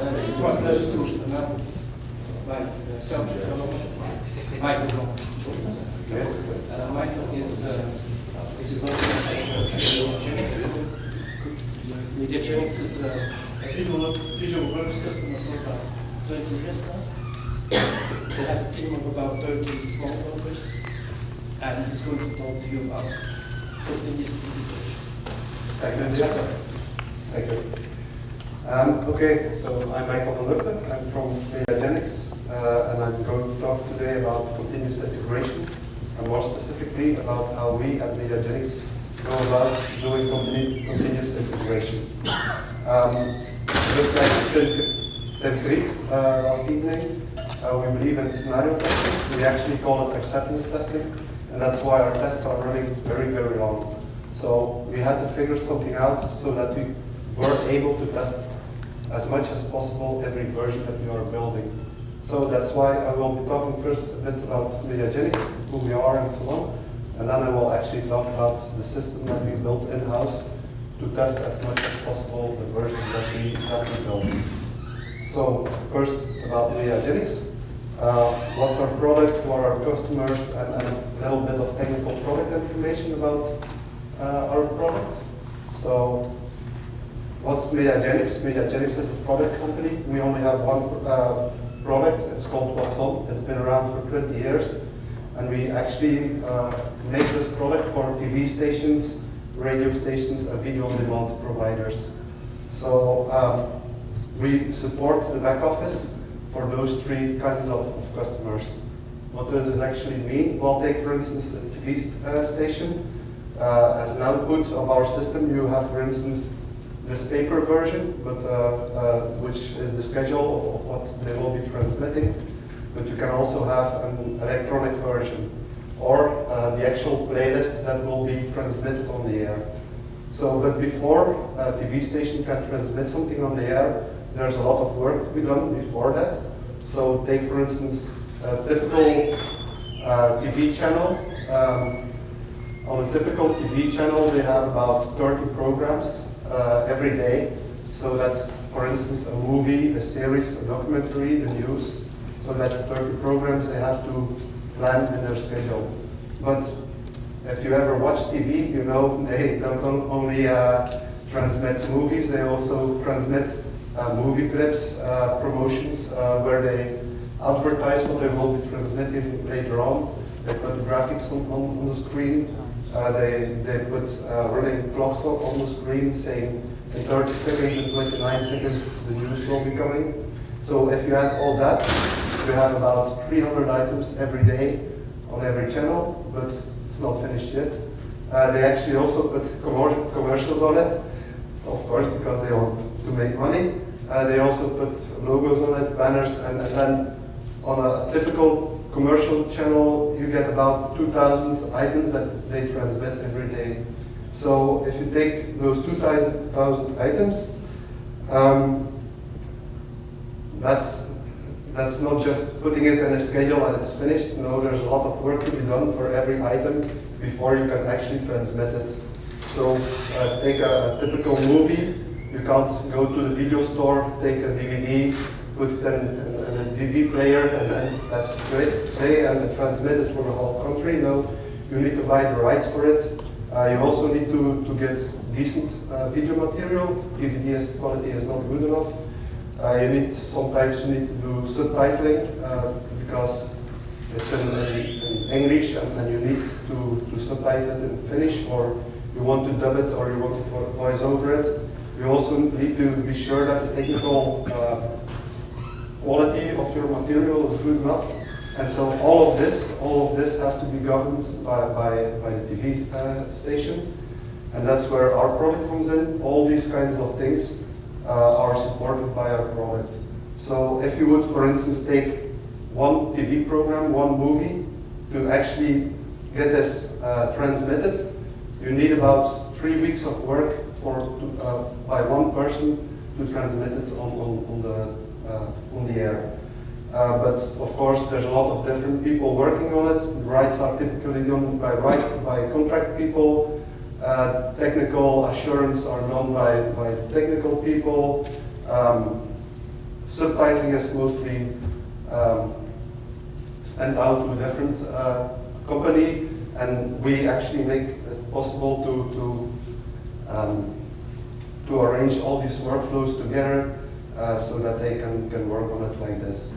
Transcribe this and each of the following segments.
It's my pleasure to announce my subject fellow, Maikel. Yes. Maikel is a MediaGenix. MediaGenix is a visual works customer for about 20 years now. They have a team of about 30 small developers, and he's going to talk to you about continuous integration. Thank you. Thank you. Okay, so I'm Maikel Vandorpe. I'm from MediaGenix, and I'm going to talk today about continuous integration, and more specifically about how we at MediaGenix go about doing continuous integration. Just like Tim Freak last evening, we believe in scenario testing. We actually call it acceptance testing, and that's why our tests are running very, very long. So we had to figure something out so that we were able to test as much as possible every version that we are building. So that's why I will be talking first a bit about MediaGenix, who we are and so on, and then I will actually talk about the system that we built in-house to test as much as possible the versions that we built. So first about MediaGenix. What's our product, who are our customers, and a little bit of technical product information about our product. So what's MediaGenix? MediaGenix is a product company. We only have one product. It's called What's On. It's been around for 20 years. And we actually make this product for TV stations, radio stations, and video-on-demand providers. So we support the back office for those three kinds of customers. What does this actually mean? Well, take for instance a TV station. As an output of our system, you have, for instance, this paper version, but which is the schedule of what they will be transmitting. But you can also have an electronic version, or the actual playlist that will be transmitted on the air. So, but before a TV station can transmit something on the air, there's a lot of work to be done before that. So, take for instance a typical TV channel. On a typical TV channel, they have about 30 programs every day. So that's, for instance, a movie, a series, a documentary, the news. So that's 30 programs they have to plan in their schedule. But if you ever watch TV, you know they don't only transmit movies, they also transmit movie clips, promotions, where they advertise what they will be transmitting later on. They put the graphics on the screen. They put running clocks on the screen saying in 30 seconds and 29 seconds the news will be coming. So if you add all that, you have about 300 items every day on every channel, but it's not finished yet. They actually also put commercials on it, of course, because they want to make money. They also put logos on it, banners, and then on a typical commercial channel, you get about 2,000 items that they transmit every day. So if you take those 2,000 items, that's not just putting it in a schedule and it's finished. No, there's a lot of work to be done for every item before you can actually transmit it. So take a typical movie. You can't go to the video store, take a DVD, put it in a DVD player, and then that's great, play and transmit it for the whole country. No, you need to buy the rights for it. You also need to get decent video material. DVD quality is not good enough. Sometimes you need to do subtitling because it's in English and you need to subtitle it in Finnish, or you want to dub it or you want to voice over it. You also need to be sure that the technical quality of your material is good enough. And so all of this has to be governed by the TV station. And that's where our product comes in. All these kinds of things are supported by our product. So if you would, for instance, take one TV program, one movie, to actually get this transmitted, you need about 3 weeks of work by one person to transmit it on the air. But of course, there's a lot of different people working on it. The rights are typically done by contract people. Technical assurance are done by technical people. Subtitling is mostly sent out to a different company, and we actually make it possible to arrange all these workflows together so that they can work on it like this.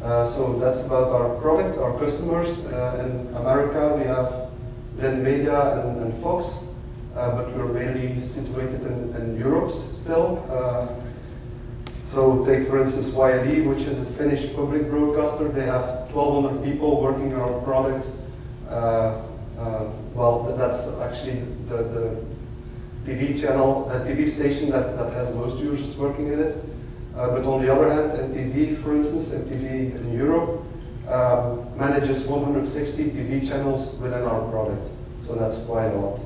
So that's about our product, our customers. In America, we have then Media and Fox, but we're mainly situated in Europe still. So take, for instance, YLE, which is a Finnish public broadcaster. They have 1,200 people working on our product. Well, that's actually the TV channel, TV station that has most users working in it. But on the other hand, MTV, for instance, MTV in Europe, manages 160 TV channels within our product. So that's quite a lot.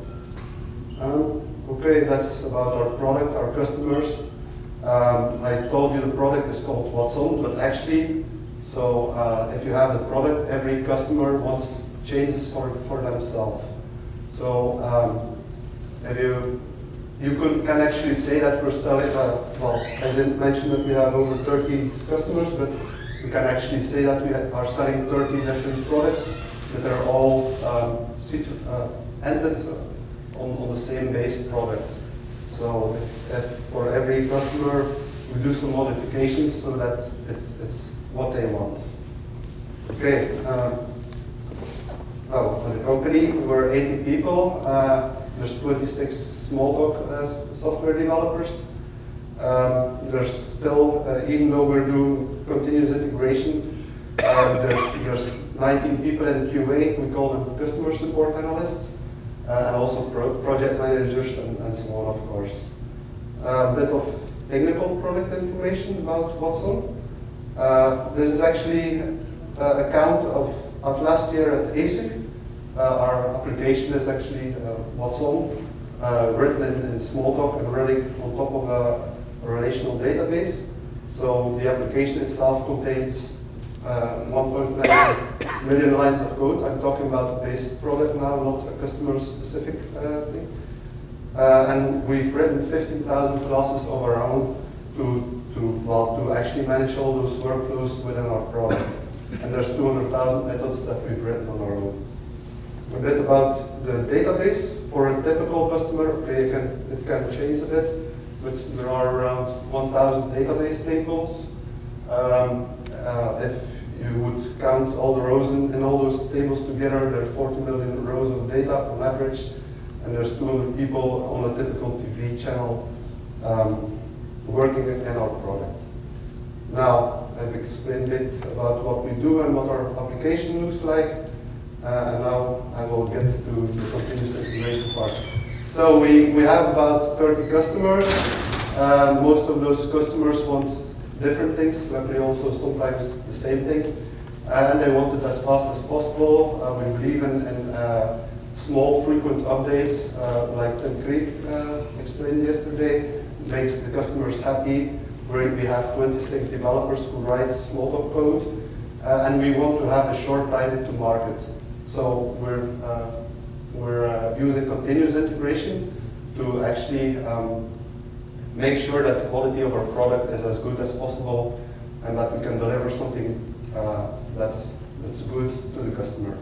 Okay, that's about our product, our customers. I told you the product is called What's On, but actually, so if you have the product, every customer wants changes for themselves. So if you can actually say that we're selling, well, I didn't mention that we have over 30 customers, but we can actually say that we are selling 30 different products that are all ended on the same base product. So if for every customer, we do some modifications so that it's what they want. Okay. Well, for the company, we're 80 people. There's 26 Smalltalk software developers. There's still, even though we're doing continuous integration, there's 19 people in QA. We call them customer support analysts, and also project managers and so on, of course. A bit of technical product information about What's On. This is actually a count of last year at ASIC. Our application is actually What's On, written in Smalltalk and running on top of a relational database. So the application itself contains 1.9 million lines of code. I'm talking about the base product now, not a customer-specific thing. And we've written 15,000 classes of our own to actually manage all those workflows within our product. And there's 200,000 methods that we've written on our own. A bit about the database. For a typical customer, okay, it can change a bit, but there are around 1,000 database tables. If you would count all the rows in all those tables together, there are 40 million rows of data on average, and there's 200 people on a typical TV channel working in our product. Now, I've explained a bit about what we do and what our application looks like. And now I will get to the continuous integration part. So we have about 30 customers. Most of those customers want different things, luckily also sometimes the same thing. And they want it as fast as possible. We believe in small, frequent updates, like Tim Creek explained yesterday. It makes the customers happy. We have 26 developers who write Smalltalk code. And we want to have a short time to market. So we're using continuous integration to actually make sure that the quality of our product is as good as possible and that we can deliver something that's good to the customer.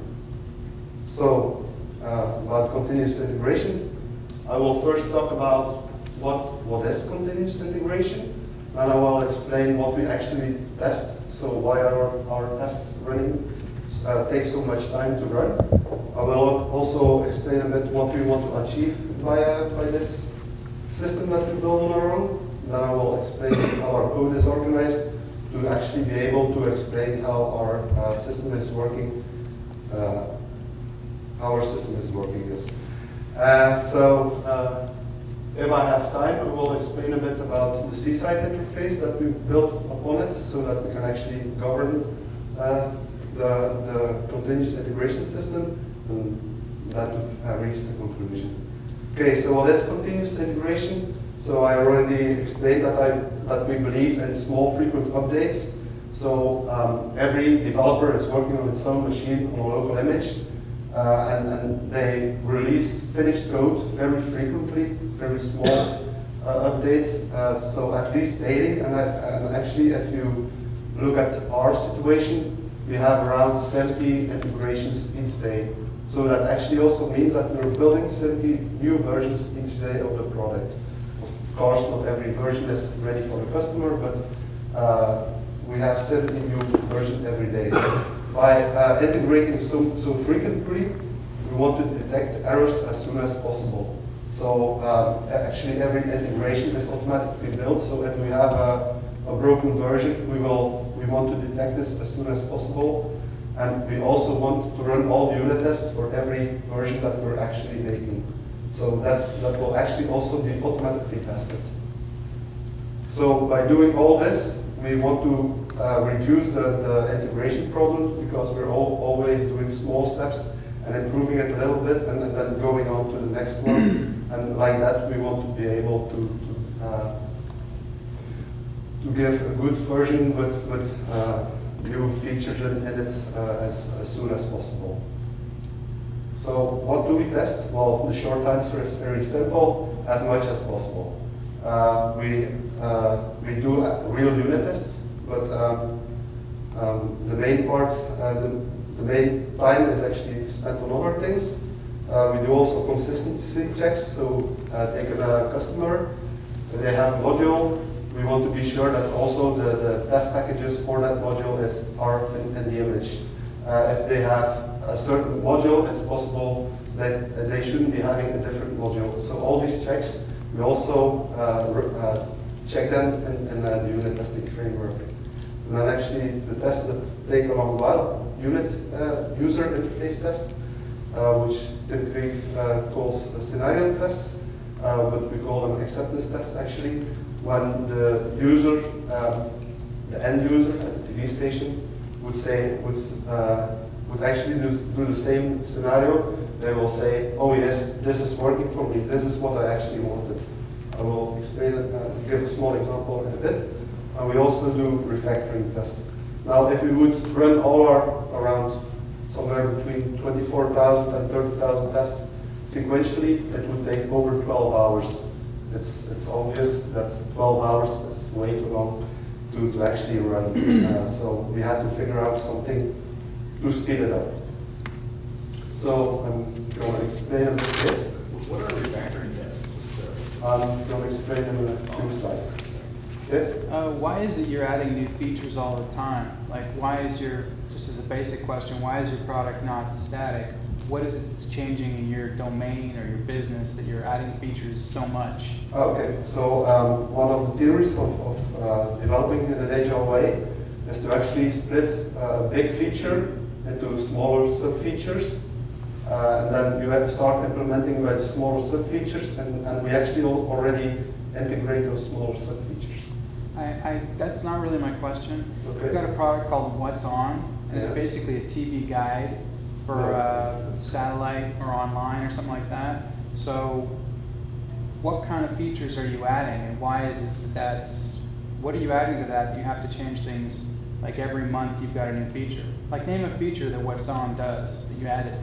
So about continuous integration, I will first talk about what is continuous integration, and I will explain what we actually test. So why are our tests running? Take so much time to run. I will also explain a bit what we want to achieve by this system that we build on our own. Then I will explain how our code is organized to actually be able to explain how our system is working. So if I have time, I will explain a bit about the Seaside interface that we've built upon it so that we can actually govern the continuous integration system, and that to reach the conclusion. Okay, so what is continuous integration? So I already explained that we believe in small frequent updates. So every developer is working on its own machine on a local image, and they release finished code very frequently, very small updates, so at least daily. And actually, if you look at our situation, we have around 70 integrations each day. So that actually also means that we're building 70 new versions each day of the product. Of course, not every version is ready for the customer, but we have 70 new versions every day. By integrating so frequently, we want to detect errors as soon as possible. So actually every integration is automatically built, so if we have a broken version, we want to detect this as soon as possible. And we also want to run all unit tests for every version that we're actually making. So that will actually also be automatically tested. So by doing all this, we want to reduce the integration problem, because we're always doing small steps and improving it a little bit and then going on to the next one. And like that, we want to be able to give a good version with new features in it as soon as possible. So what do we test? Well, the short answer is very simple: as much as possible. We do real unit tests, but the main part, the main time is actually spent on other things. We do also consistency checks. So take a customer, they have a module. We want to be sure that also the test packages for that module are in the image. If they have a certain module, it's possible that they shouldn't be having a different module. So all these checks, we also check them in the unit testing framework. And then actually the tests that take a long while, unit user interface tests, which typically calls scenario tests, but we call them acceptance tests actually. When the user, the end user at the TV station would actually do the same scenario, they will say, oh yes, this is working for me, this is what I actually wanted. I will explain it, give a small example in a bit. And we also do refactoring tests. Now if we would run all our around somewhere between 24,000 and 30,000 tests sequentially, it would take over 12 hours. It's obvious that 12 hours is way too long to actually run. So we had to figure out something to speed it up. So I'm going to explain a bit this. What are refactoring tests? I'm going to explain in a few slides. Yes? Why is it you're adding new features all the time? Like, why is just as a basic question, why is your product not static? What is it that's changing in your domain or your business that you're adding features so much? Okay, so one of the theories of developing in an agile way is to actually split a big feature into smaller sub-features. And then you have to start implementing with smaller sub-features, and we actually already integrate those smaller sub-features. That's not really my question. Okay. We've got a product called What's On, and it's basically a TV guide for satellite or online or something like that. So what kind of features are you adding, and why is it what are you adding to that? You have to change things like every month you've got a new feature. Like name a feature that What's On does that you added.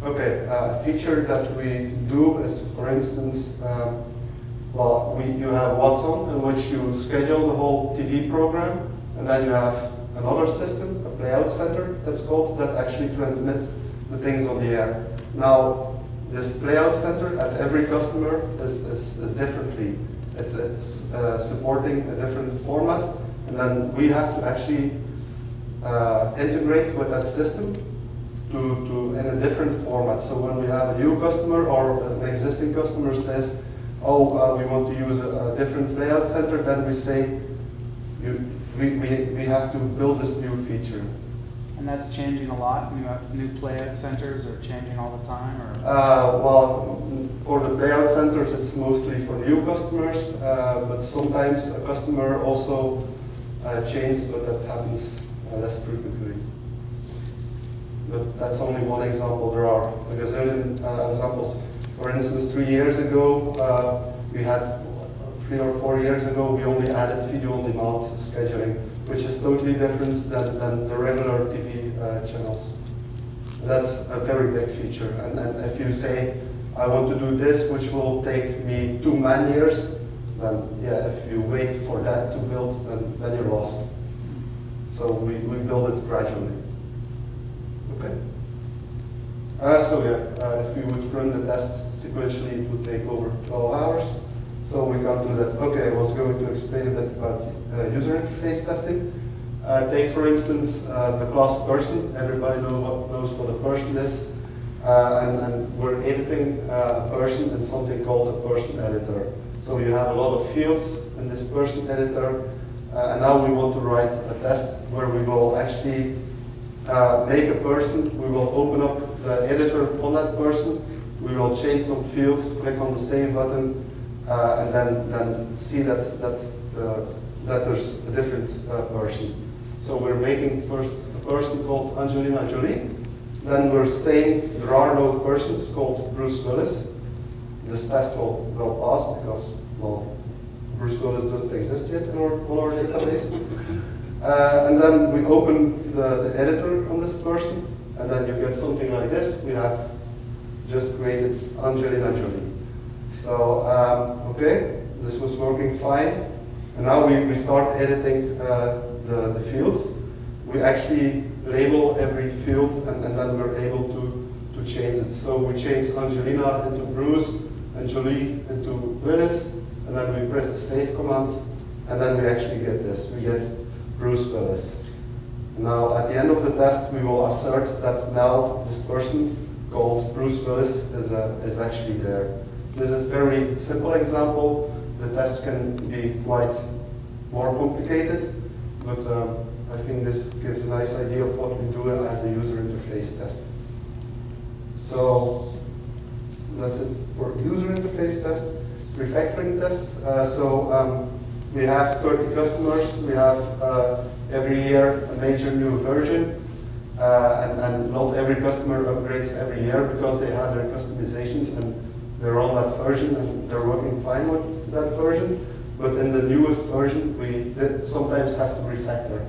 Okay, a feature that we do is, for instance, you have What's On, in which you schedule the whole TV program, and then you have another system, a playout center, that's called, that actually transmits the things on the air. Now, this playout center at every customer is differently. It's supporting a different format, and then we have to actually integrate with that system to in a different format. So when we have a new customer or an existing customer says, oh, we want to use a different layout center, then we say, we have to build this new feature. And that's changing a lot? New playout centers are changing all the time? Or? Well, for the playout centers, it's mostly for new customers, but sometimes a customer also changes, but that happens less frequently. But that's only one example. There are a gazillion examples. For instance, 3 years ago, we had 3 or 4 years ago, we only added video-on-demand scheduling, which is totally different than the regular TV channels. That's a very big feature. And if you say, I want to do this, which will take me 2 man years, then yeah, if you wait for that to build, then you're lost. So we build it gradually. Okay. So yeah, if we would run the test sequentially, it would take over 12 hours. So we can't do that. Okay, I was going to explain a bit about user interface testing. Take for instance the class person. Everybody knows what a person is. And we're editing a person in something called a person editor. So you have a lot of fields in this person editor. And now we want to write a test where we will actually make a person. We will open up the editor on that person. We will change some fields, click on the save button, and then see that there's a different person. So we're making first a person called Angelina Jolie. Then we're saying there are no persons called Bruce Willis. This test will pass because, well, Bruce Willis doesn't exist yet in our database. And then we open the editor on this person, and then you get something like this. We have just created Angelina Jolie. So, okay, this was working fine. And now we start editing the fields. We actually label every field, and then we're able to change it. So we change Angelina into Bruce, and Jolie into Willis, and then we press the save command, and then we actually get this. We get Bruce Willis. Now, at the end of the test, we will assert that now this person called Bruce Willis is actually there. This is a very simple example. The tests can be quite more complicated, but I think this gives a nice idea of what we do as a user interface test. So that's it for user interface test. Refactoring tests. We have 30 customers. We have every year a major new version, and not every customer upgrades every year because they have their customizations and they're on that version and they're working fine with that version. But in the newest version, we sometimes have to refactor.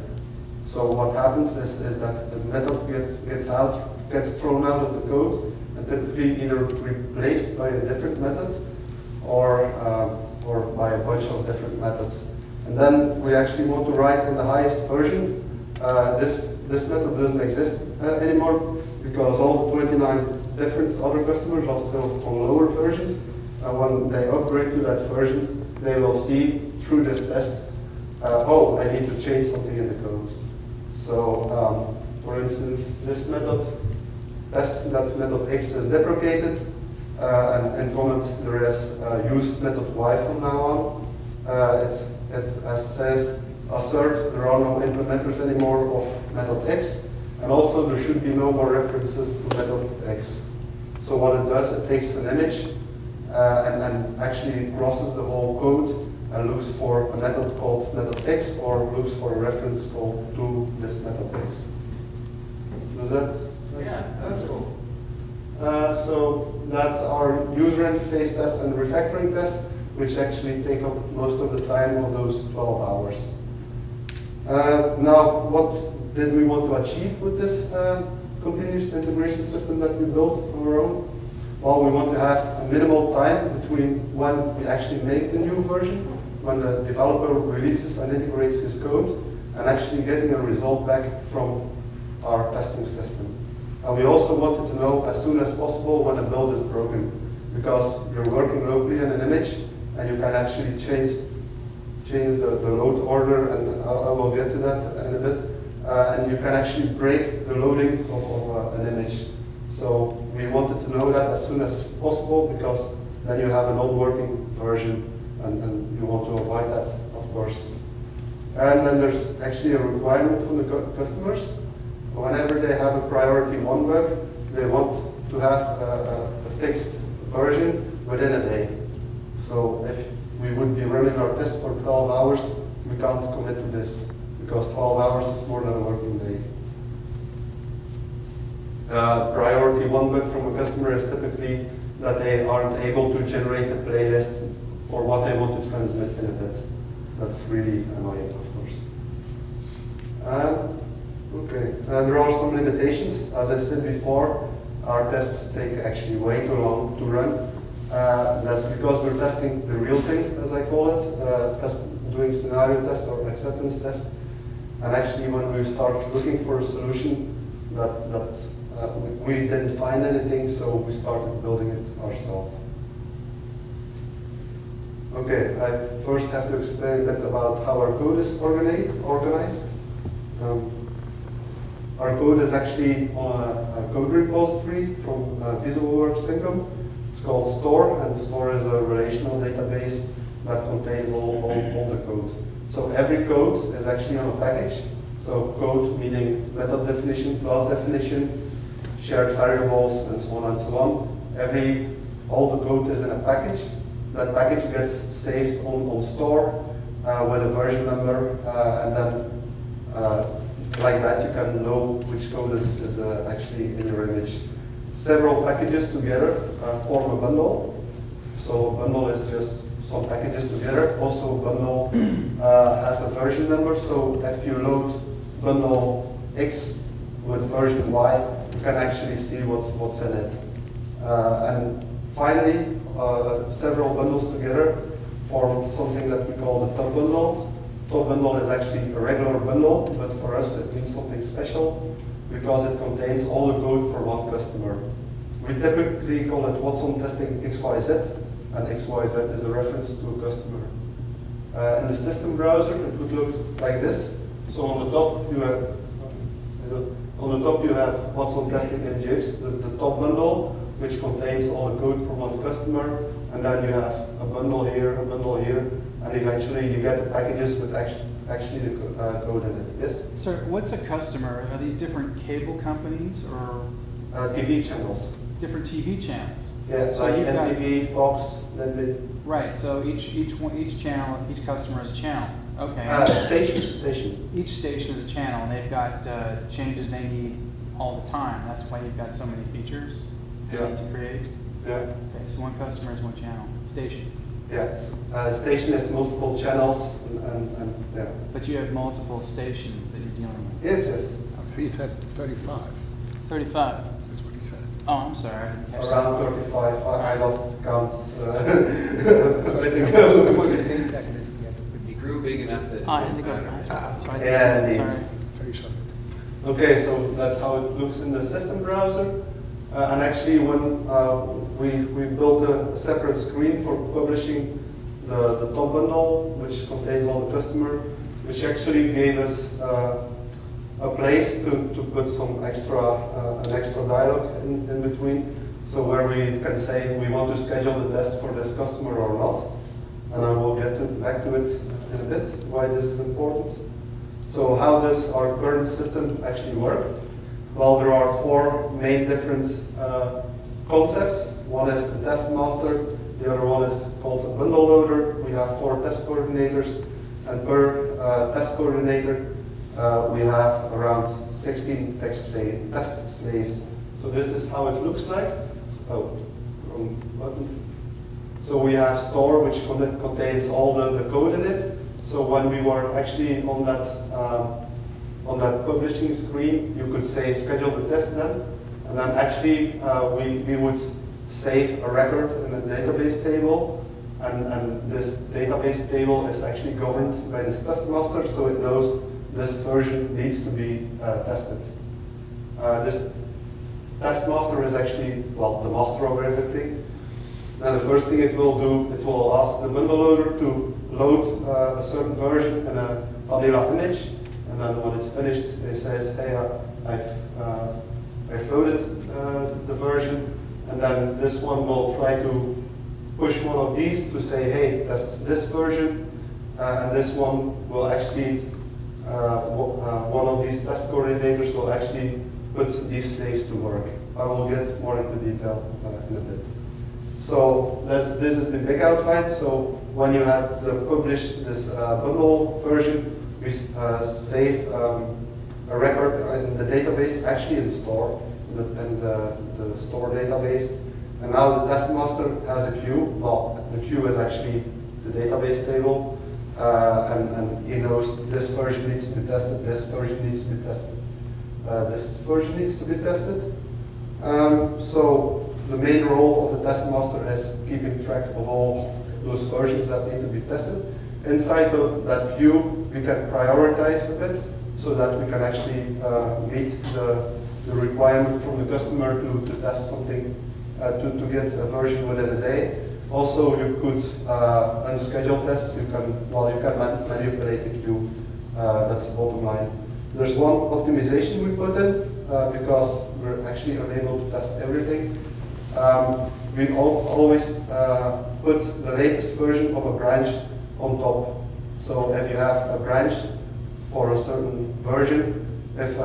So what happens is that the method gets thrown out of the code and typically either replaced by a different method or by a bunch of different methods. And then we actually want to write in the highest version. This method doesn't exist anymore because all the 29 different other customers are still on lower versions. And when they upgrade to that version, they will see through this test, oh, I need to change something in the code. So, for instance, this method, test that method X is deprecated, and in comment there is use method Y from now on. It says assert there are no implementers anymore of method X, and also there should be no more references to method X. So what it does, it takes an image and actually crosses the whole code and looks for a method called method X or looks for a reference called to this method X. Does that? Yeah, that's cool. So that's our user interface test and refactoring test, which actually take up most of the time of those 12 hours. Now, what did we want to achieve with this continuous integration system that we built on our own? Well, we want to have a minimal time between when we actually make the new version, when the developer releases and integrates his code, and actually getting a result back from our testing system. And we also wanted to know as soon as possible when a build is broken, because you're working locally in an image, and you can actually change the load order, and I will get to that in a bit. And you can actually break the loading of an image. So we wanted to know that as soon as possible, because then you have a non-working version, and you want to avoid that, of course. And then there's actually a requirement from the customers. Whenever they have a priority 1 bug, they want to have a fixed version within a day. So if we would be running our test for 12 hours, we can't commit to this, because 12 hours is more than a working day. Priority 1 bug from a customer is typically that they aren't able to generate a playlist for what they want to transmit in a bit. That's really annoying, of course. Okay, there are some limitations. As I said before, our tests take actually way too long to run. That's because we're testing the real thing, as I call it, doing scenario tests or acceptance tests. And actually, when we start looking for a solution that we didn't find anything, so we started building it ourselves. Okay, I first have to explain a bit about how our code is organized. Our code is actually on a code repository from Visualworks Syncom. It's called Store, and Store is a relational database that contains all the code. So every code is actually on a package. So code meaning method definition, class definition, shared variables, and so on and so on. All the code is in a package. That package gets saved on Store with a version number, and then like that you can know which code is actually in your image. Several packages together form a bundle. So a bundle is just some packages together. Also a bundle has a version number, so if you load bundle X with version Y, you can actually see what's in it. And finally, several bundles together form something that we call the top bundle. Top bundle is actually a regular bundle, but for us it means something special because it contains all the code for one customer. We typically call it Watson testing XYZ, and XYZ is a reference to a customer. In the system browser, it would look like this. So on the top you have Watson testing NGX, the top bundle, which contains all the code for one customer, and then you have a bundle here, and eventually you get the packages with actually the code in it. Yes? Sir, what's a customer? Are these different cable companies or TV channels. different TV channels? Yeah, So like you've got- MTV, Fox, Netflix. Right. So each channel, each customer is a channel. Okay. Station. Each station is a channel, and they've got changes they need all the time. That's why you've got so many features they Yeah. need to create. Yeah. Okay, so one customer is one channel. Station. Yeah. Station has multiple channels, and yeah. But you have multiple stations that you're dealing with. Yes. He said 35, 35. is what he said. Oh, I'm sorry. I didn't catch that. Around 35. I lost count. So the one that name tag is the end. It grew big enough that. Oh, I had to go to the bathroom, so I didn't Yeah, see that. indeed. Sorry. 37. Okay, so that's how it looks in the system browser. And actually, when we built a separate screen for publishing the top bundle, which contains all the customer, which actually gave us a place to put some an extra dialogue in between. So where we can say we want to schedule the test for this customer or not. And I will get back to it in a bit, why this is important. So how does our current system actually work? Well, there are four main different concepts. One is the test master, the other one is called a bundle loader. We have 4 test coordinators, and per test coordinator, we have around 16 test slaves. So this is how it looks like. Oh, wrong button. So we have store, which contains all the code in it. So when we were actually on that publishing screen, you could say schedule the test then, and then actually we would save a record in a database table, and this database table is actually governed by this test master, so it knows this version needs to be tested. This test master is actually, well, the master of everything. Then the first thing it will do, it will ask the bundle loader to load a certain version in a vanilla image, and then when it's finished, it says, hey, I've loaded the version, and then this one will try to push one of these to say, hey, test this version, and this one will actually, one of these test coordinators will actually put these slaves to work. I will get more into detail in a bit. So this is the big outline. So when you have published this bundle version, we save a record in the database, actually in store, in the store database. And now the test master has a queue. Well, the queue is actually the database table, and he knows this version needs to be tested, this version needs to be tested, this version needs to be tested. So the main role of the test master is keeping track of all those versions that need to be tested. Inside that queue, we can prioritize a bit so that we can actually meet the requirement from the customer to test something, to get a version within a day. Also, you could unschedule tests. You can manipulate the queue. That's the bottom line. There's one optimization we put in because we're actually unable to test everything. We always put the latest version of a branch on top. So if you have a branch for a certain version, if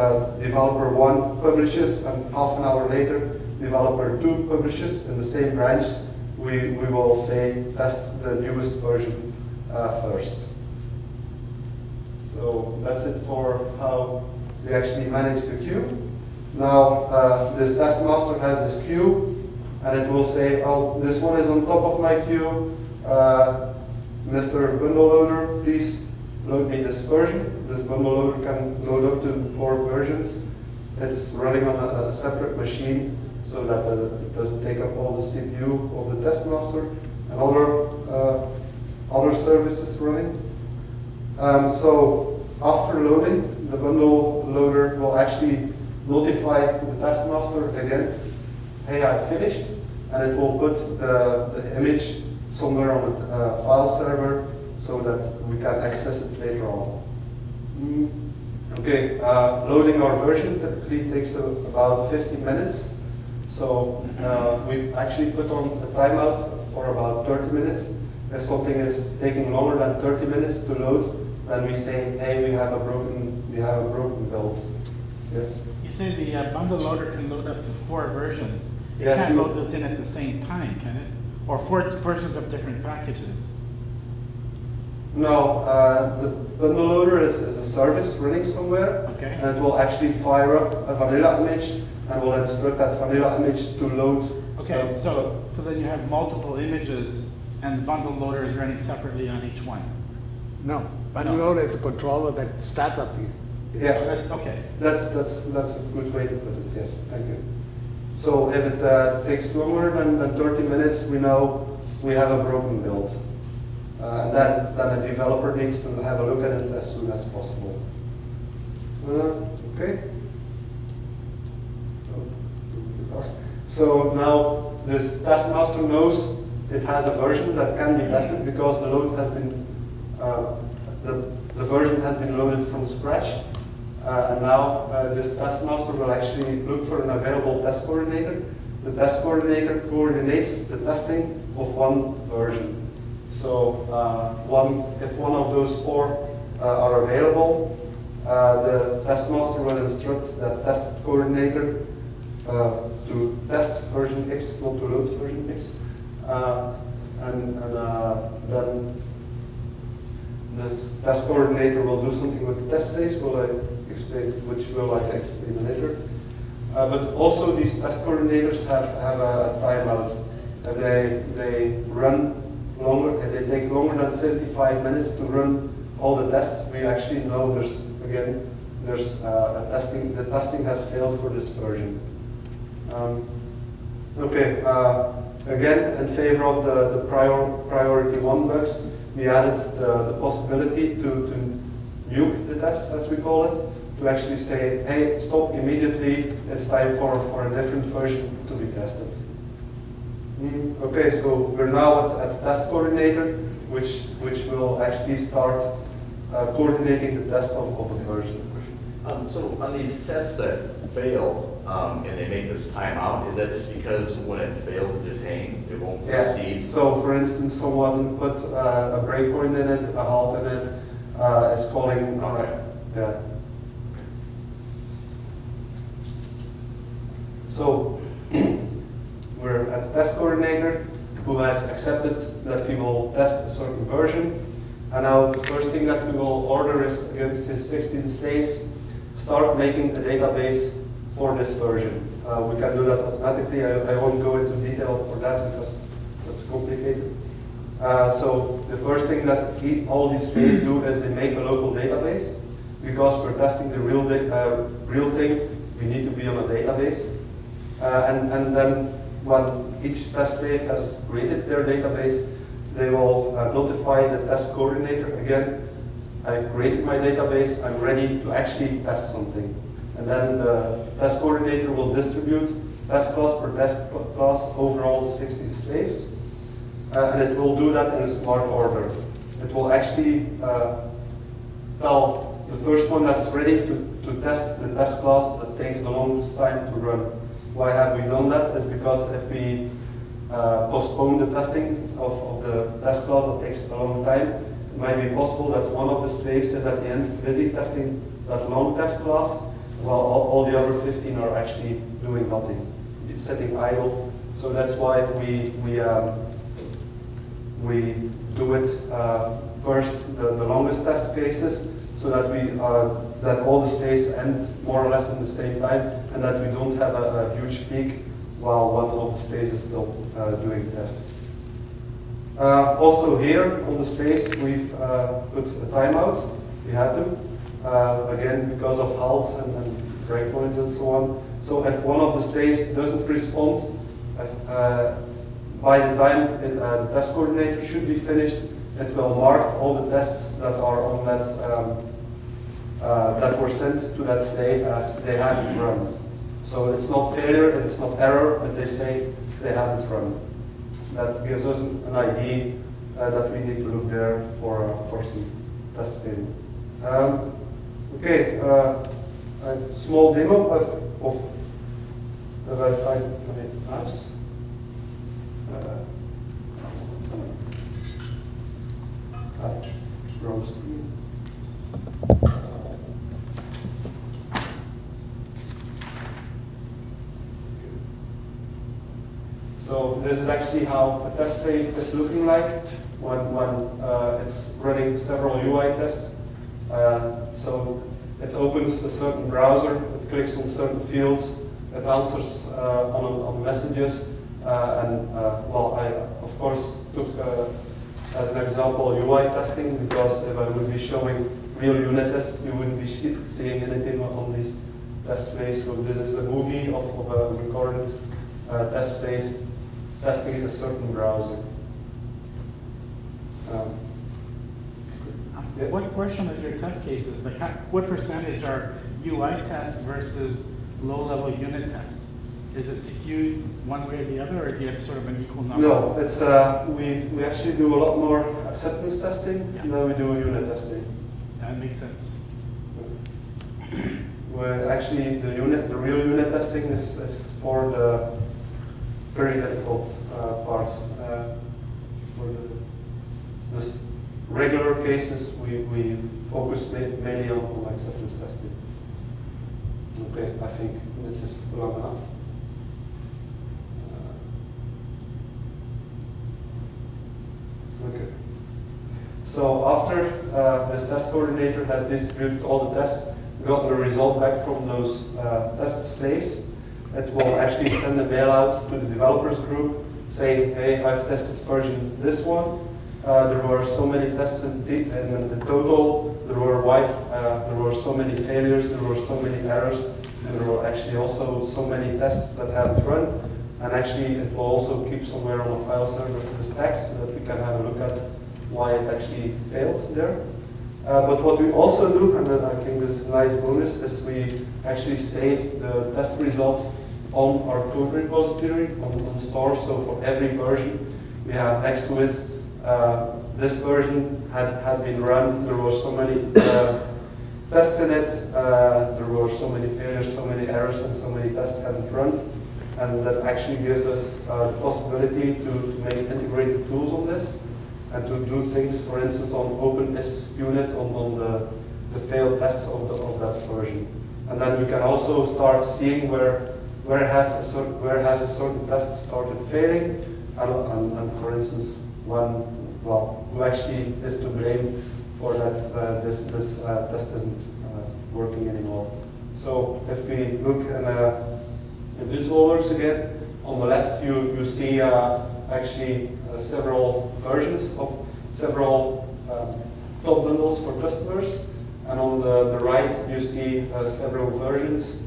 developer 1 publishes and half an hour later developer 2 publishes in the same branch, we will say test the newest version first. So that's it for how we actually manage the queue. Now this test master has this queue, and it will say, oh, this one is on top of my queue. Mr. Bundle Loader, please load me this version. This bundle loader can load up to 4 versions. It's running on a separate machine so that it doesn't take up all the CPU of the test master and other services running. So after loading, the bundle loader will actually notify the test master again, hey, I finished, and it will put the image somewhere on the file server so that we can access it later on. Okay, loading our version typically takes about 50 minutes. So we actually put on a timeout for about 30 minutes. If something is taking longer than 30 minutes to load, then we say, hey, we have a broken build. Yes? You say the bundle loader can load up to 4 versions. It Yes, can't load those in at the same time, can it? Or 4 versions of different packages? No, the bundle loader is a service running somewhere, Okay. and it will actually fire up a vanilla image and will instruct that vanilla image to load. Okay, so then you have multiple images and the bundle loader is running separately on each one. No, bundle loader is a controller that starts up the. Yeah, That's okay. that's a good way to put it. Yes, thank you. So if it takes longer than 30 minutes, we know we have a broken build. And then the developer needs to have a look at it as soon as possible. Okay. So now this task master knows it has a version that can be tested because the load has been, the version has been loaded from scratch. And now this task master will actually look for an available test coordinator. The test coordinator coordinates the testing of one version. So if one of those 4 are available, the test master will instruct that test coordinator to test version X, not to load version X. And then this test coordinator will do something with the test phase, which will I explain later. But also these test coordinators have a timeout. They run longer, if they take longer than 75 minutes to run all the tests, we actually know the testing has failed for this version. Okay, again, in favor of the priority 1 bugs, we added the possibility to nuke the tests, as we call it, to actually say, hey, stop immediately, it's time for a different version to be tested. Okay, so we're now at the test coordinator, which will actually start coordinating the test of the version. So on these tests that fail and they make this timeout, is that just because when it fails it just hangs, it won't proceed? Yeah. So for instance, someone put a breakpoint in it, a halt in it, it's calling, yeah. So we're at the test coordinator who has accepted that we will test a certain version. And now the first thing that we will order is against his 16 states, start making a database for this version. We can do that automatically. I won't go into detail for that because that's complicated. So the first thing that all these states do is they make a local database. Because we're testing the real thing, we need to be on a database. And then when each test slave has created their database, they will notify the test coordinator again, I've created my database, I'm ready to actually test something. And then the test coordinator will distribute test class per test class over all the 16 slaves. And it will do that in a smart order. It will actually tell the first one that's ready to test the test class that takes the longest time to run. Why have we done that? Is because if we postpone the testing of the test class that takes a long time, it might be possible that one of the slaves is at the end busy testing that long test class, while all the other 15 are actually doing nothing, sitting idle. So that's why we do it first, the longest test cases, so that that all the slaves end more or less in the same time, and that we don't have a huge peak while one of the slaves is still doing tests. Also here on the space we've put a timeout. We had to, again because of halts and breakpoints and so on. So if one of the states doesn't respond, by the time the test coordinator should be finished, it will mark all the tests that are on that that were sent to that slave as they haven't run. So it's not failure, it's not error, but they say they haven't run. That gives us an idea that we need to look there for some test failure. Okay, a small demo of that I made apps. Wrong screen. So this is actually how a test wave is looking like when it's running several UI tests. So it opens a certain browser, it clicks on certain fields, it answers on messages, and well, I of course took as an example UI testing, because if I would be showing real unit tests, you wouldn't be seeing anything on these test waves. So this is a movie of a recorded test wave testing a certain browser. Yeah. What portion of your test cases, like what percentage are UI tests versus low-level unit tests? Is it skewed one way or the other, or do you have sort of an equal number? No, it's we actually do a lot more acceptance testing than we do unit testing. That makes sense. Where actually the real unit testing is for the very difficult parts. For the regular cases, we focus mainly on acceptance testing. Okay, I think this is long enough. Okay. So after this test coordinator has distributed all the tests, gotten a result back from those test slaves, it will actually send a mail out to the developers group saying, hey, I've tested version this one. There were so many tests in the total. There were so many failures. There were so many errors. And there were actually also so many tests that haven't run. And actually, it will also keep somewhere on a file server the stack so that we can have a look at why it actually failed there. But what we also do, and then I think this is a nice bonus, is we actually save the test results on our code repository, on store. So for every version, we have next to it, this version had been run, there were so many tests in it, there were so many failures, so many errors, and so many tests hadn't run. And that actually gives us the possibility to make integrated tools on this, and to do things, for instance, on OpenIS unit, on the failed tests of that version. And then we can also start seeing where has a certain test started failing, and for instance, who actually is to blame for that this test isn't working anymore. So if we look in visual works again, on the left you see actually several versions of several top bundles for customers, and on the right you see several versions.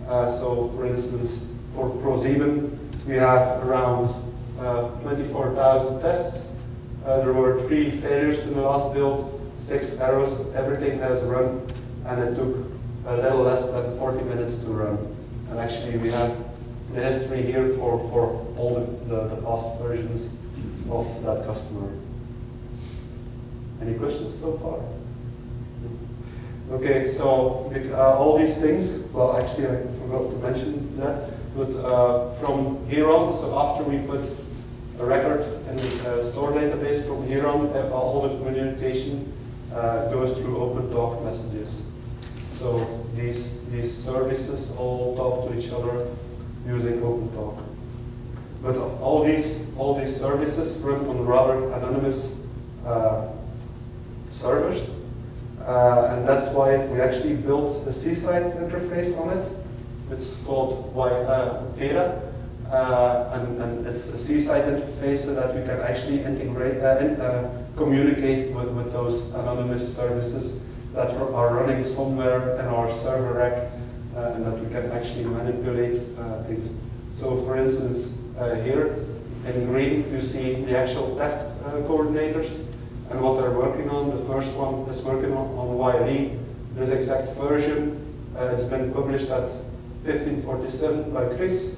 So for instance, for ProSieben, we have around 24,000 tests. There were 3 failures in the last build, 6 errors, everything has run, and it took a little less than 40 minutes to run. And actually we have the history here for all the past versions of that customer. Any questions so far? Okay, so all these things, well actually I forgot to mention that, but from here on, so after we put a record in the store database, from here on all the communication goes through OpenTalk messages. So these services all talk to each other using OpenTalk. But all these services run on rather anonymous servers, and that's why we actually built a C-side interface on it. It's called Vera, and it's a C-side interface so that we can actually integrate communicate with those anonymous services that are running somewhere in our server rack, and that we can actually manipulate things. So for instance, here in green you see the actual test coordinators and what they're working on. The first one is working on YLE, this exact version. It's been published at 1547 by Chris.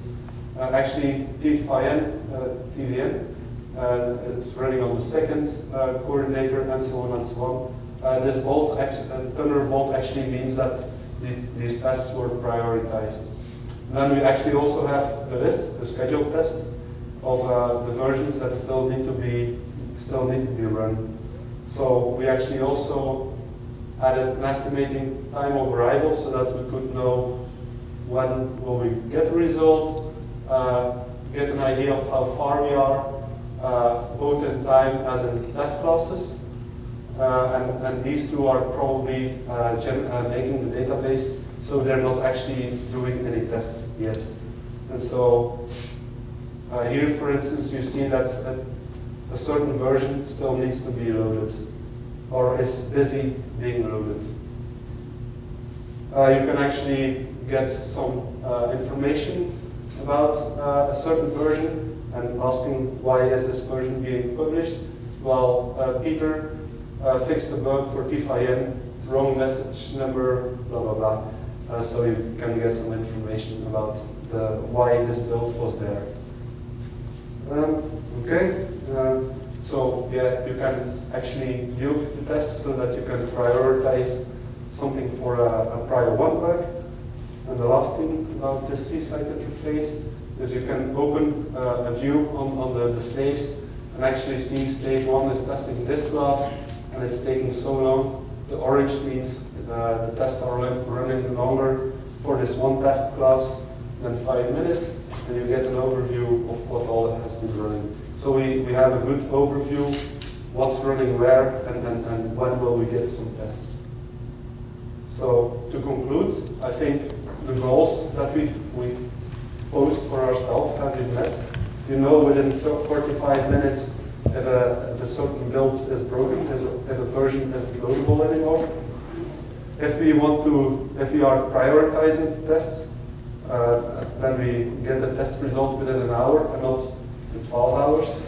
Actually TVN, it's running on the second coordinator, and so on and so on. This Thunderbolt actually means that these tests were prioritized. And then we actually also have the list, the scheduled test of the versions that still need to be run. So we actually also added an estimating time of arrival so that we could know when will we get the result, get an idea of how far we are, both in time as in test classes. And these two are probably making the database, so they're not actually doing any tests yet. And so here, for instance, you see that a certain version still needs to be loaded, or is busy being loaded. You can actually get some information about a certain version and asking why is this version being published. Well, Peter fixed a bug for TVN, wrong message number, blah, blah, blah. So you can get some information about why this build was there. Okay, so yeah, you can actually nuke the test so that you can prioritize something for a prior 1 bug. And the last thing about this C-side interface is you can open a view on the slaves and actually see slave 1 is testing this class and it's taking so long. The orange means the tests are running longer for this one test class than 5 minutes, and you get an overview of what all has been running. So we have a good overview, what's running where, and when will we get some tests. So to conclude, I think the goals that we posed for ourselves have been met. You know within 45 minutes if a certain build is broken, if a version isn't loadable anymore. If we are prioritizing tests, then we get the test result within an hour and not in 12 hours.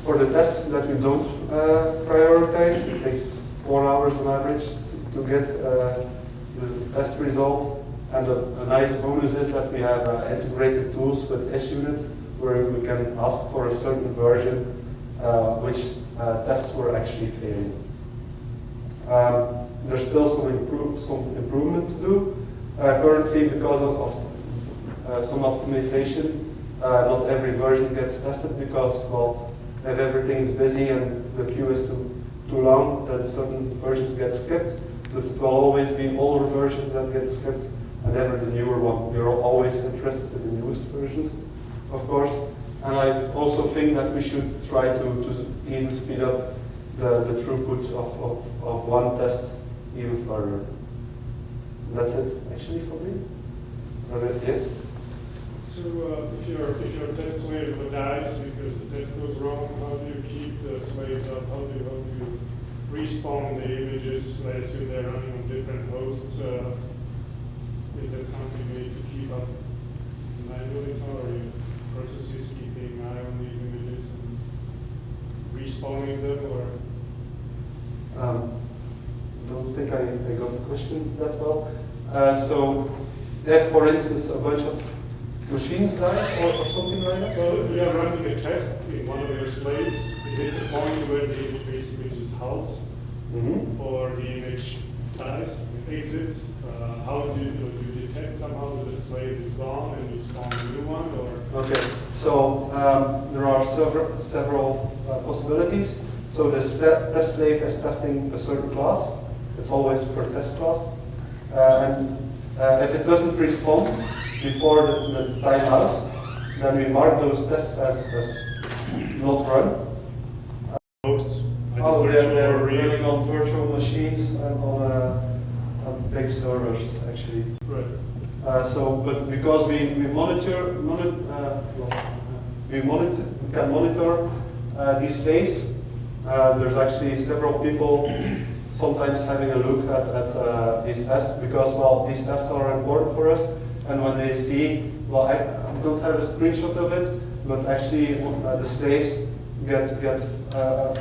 For the tests that we don't prioritize, it takes 4 hours on average to get the test result. And a nice bonus is that we have integrated tools with SUnit where we can ask for a certain version which tests were actually failing. There's still some improvement to do. Currently, because of some optimization, not every version gets tested because, well, if everything is busy and the queue is too long, then certain versions get skipped. But it will always be older versions that get skipped and never the newer one. We're always interested in the newest versions, of course. And I also think that we should try to even speed up the throughput of one test even further. And that's it, actually, for me. Yes? So if your test slave dies because the test goes wrong, how do you keep the slaves up? How do you respawn the images? I assume they're running on different hosts. Is that something you need to keep up manually, or you respawning them, or? Don't think I got the question that well. So if, for instance, a bunch of machines die or something like that? Well, we are running a test in one of your slaves. It hits a point where the image basically just halts, or the image dies, it exits. How do you detect somehow that the slave is gone and you spawn a new one, or? Okay, so there are several possibilities. So the test slave is testing a certain class. It's always per test class. And if it doesn't respond before the timeout, then we mark those tests as not run. Hosts? Oh, they're running on virtual machines and on big servers, actually. Right. But because we can monitor these slaves, there's actually several people sometimes having a look at these tests because, well, these tests are important for us. And when they see, well, I don't have a screenshot of it, but actually the slaves get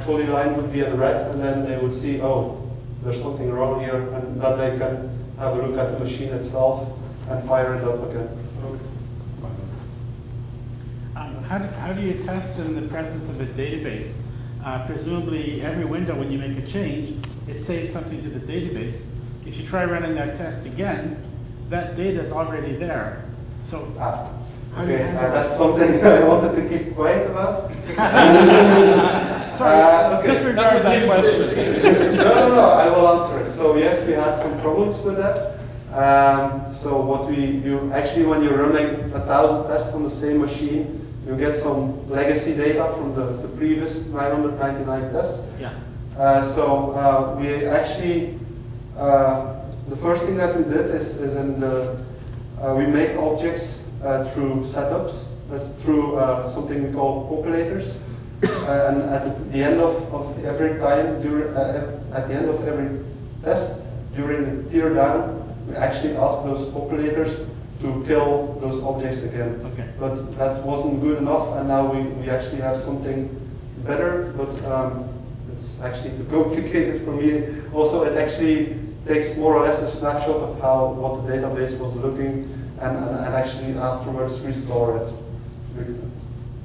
polyline would be in red, and then they would see, oh, there's something wrong here, and then they can have a look at the machine itself and fire it up again. How do you test in the presence of a database? Presumably, every window when you make a change, it saves something to the database. If you try running that test again, that data is already there. So, how do you handle that? That's something I wanted to keep quiet about. Sorry, okay. disregard that question. No, I will answer it. So yes, we had some problems with that. So actually when you're running 1,000 tests on the same machine, you get some legacy data from the previous 999 tests. Yeah. We actually, the first thing that we did is we make objects through setups. That's through something we call populators. And at the end of every time, at the end of every test, during the tear down, we actually ask those populators to kill those objects again. Okay. But that wasn't good enough, and now we actually have something better, but it's actually too complicated for me. Also, it actually takes more or less a snapshot of what the database was looking, and actually afterwards restore it.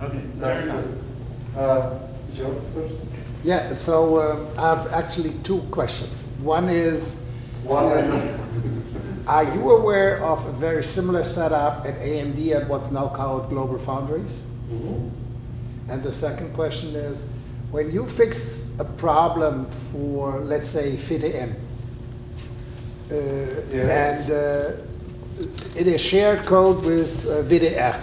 Okay, That's fair enough. good. Joe first? Yeah, so I have actually two questions. One is, are you aware of a very similar setup at AMD at what's now called Global Foundries? Mm-hmm. And the second question is, when you fix a problem for, let's say, VDM, and it is shared code with VDR,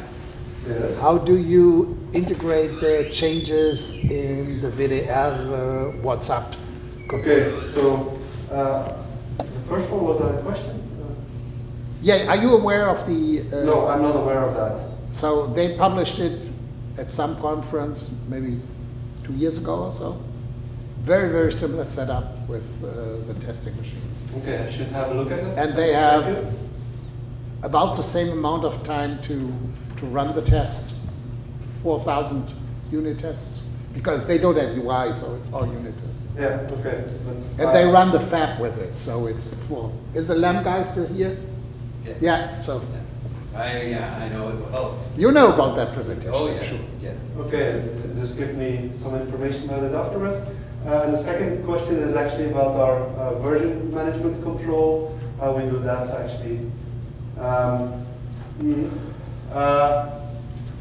Yes. how do you integrate the changes in the VDR WhatsApp? Okay, so the first one was a question? Yeah, are you aware of the? No, I'm not aware of that. So they published it at some conference, maybe 2 years ago or so. Very, very similar setup with the testing machines. Okay, I should have a look at it. And they have about the same amount of time to run the test, 4,000 unit tests, because they don't have UI, so it's all unit tests. Yeah, okay. But, And they run the fab with it, so it's full. Is the LAM guy still here? Yeah. Yeah, so I know it well. you know about that presentation. Oh, yeah, I'm sure. yeah. Okay, just give me some information about it afterwards. And the second question is actually about our version management control, how we do that actually.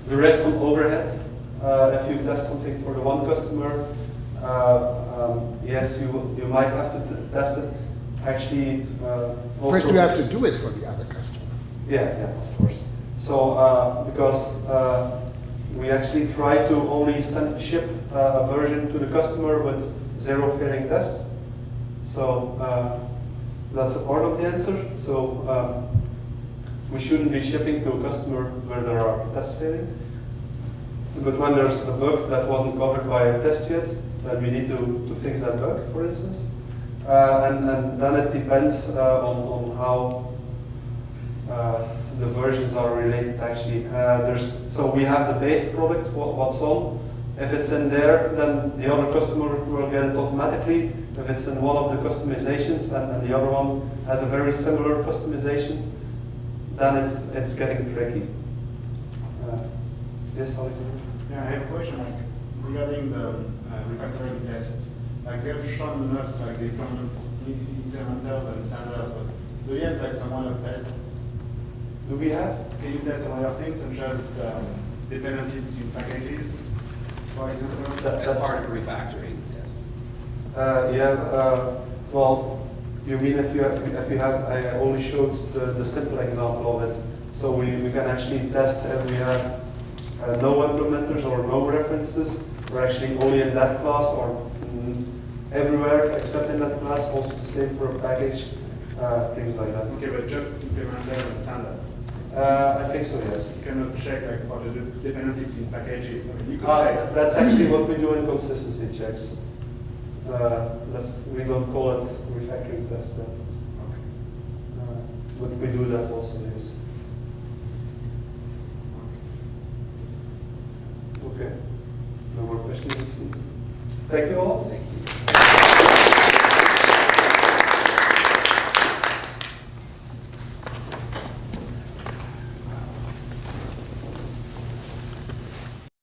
There is some overhead. If you test something for the one customer, yes, you might have to test it. Actually, First you have to do it for the other customer. yeah, of course. So because we actually try to only ship a version to the customer with 0 failing tests. So that's a part of the answer. So we shouldn't be shipping to a customer where there are tests failing. But when there's a bug that wasn't covered by a test yet, then we need to fix that bug, for instance. And then it depends on how the versions are related actually. So we have the base product, what's on, If it's in there, then the other customer will get it automatically. If it's in one of the customizations and the other one has a very similar customization, then it's getting tricky. Yes, Alexander? Yeah, I have a question like regarding the refactoring test. Like you have shown us like the implementers and senders, but do you have like some other test? Do we have? Can you test some other things such as dependency between packages, for example? As part of refactoring test. Well, you mean if you have, I only showed the simple example of it. So we can actually test if we have no implementers or no references, or actually only in that class or everywhere except in that class, also the same for a package, things like that. Okay, but just implementers and senders. I think so, yes. You cannot check like for the dependency between packages. I mean, you could say That's actually what we do in consistency checks. We don't call it refactoring test then. But we do that also, yes. Okay. No more questions, it seems. Thank you all.